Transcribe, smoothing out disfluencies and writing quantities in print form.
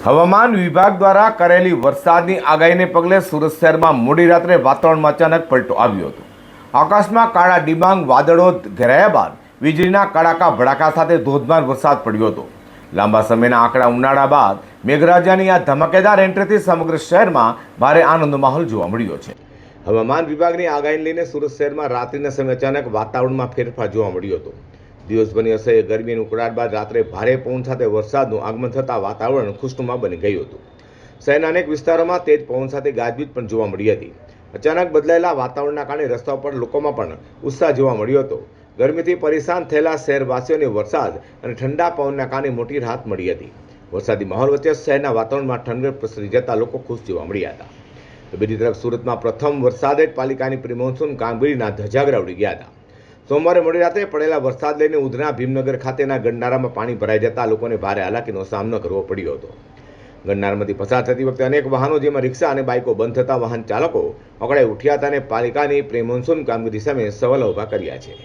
હવામાન વિભાગ દ્વારા કરેલી વરસાદની આગાહીને પગલે સુરત શહેરમાં મોડી રાત્રે વાતાવરણમાં અચાનક પલટો આવ્યો હતો। આકાશમાં કાળા ડિબાંગ વાદળો ઘેરાયા બાદ વીજળીના કડાકા ભડાકા સાથે ધોધમાર વરસાદ પડ્યો હતો। લાંબા સમયના આકરા ઉનાળા બાદ મેઘરાજાની આ ધમાકેદાર એન્ટ્રીથી સમગ્ર શહેરમાં ભારે આનંદનો માહોલ જોવા મળ્યો છે। હવામાન વિભાગની આગાહીને લઈને સુરત શહેરમાં રાત્રિના સમયે અચાનક વાતાવરણમાં ફેરફાર જોવા મળ્યો હતો। દિવસભરની અસહ્ય ગરમીની ઉકળાટ બાદ રાત્રે ભારે પવન સાથે વરસાદનું આગમન થતાં વાતાવરણ ખુશનુમા બની ગયું હતું। શહેરના અનેક વિસ્તારોમાં તેજ પવન સાથે ગાજવીજ પણ જોવા મળી હતી। અચાનક બદલાયેલા વાતાવરણના કારણે રસ્તાઓ પર લોકોમાં પણ ઉત્સાહ જોવા મળ્યો હતો। ગરમીથી પરેશાન થયેલા શહેરવાસીઓને વરસાદ અને ઠંડા પવનના કારણે મોટી રાહત મળી હતી। વરસાદી માહોલ વચ્ચે શહેરના વાતાવરણમાં ઠંડક પ્રસરી જતા લોકો ખુશ જોવા મળ્યા હતા। તો બીજી તરફ સુરતમાં પ્રથમ વરસાદે જ પાલિકાની પ્રી મોન્સૂન કામગીરીના ધજાગરા ઉડી ગયા હતા। સોમવારે મોડી રાત્રે પડેલા વરસાદ લઈને ઉધના ભીમનગર ખાતેના ગંડનારામાં પાણી ભરાઈ જતા લોકોને ભારે હાલાકીનો સામનો કરવો પડ્યો હતો। ગંડનારમાંથી પસાર થતી વખતે અનેક વાહનો જેમાં રિક્ષા અને બાઇકો બંધ થતા વાહન ચાલકો અકળાઈ ઉઠ્યા હતા અને પાલિકાની પ્રી મોન્સૂન કામગીરી સામે સવાલો ઊભા કર્યા છે।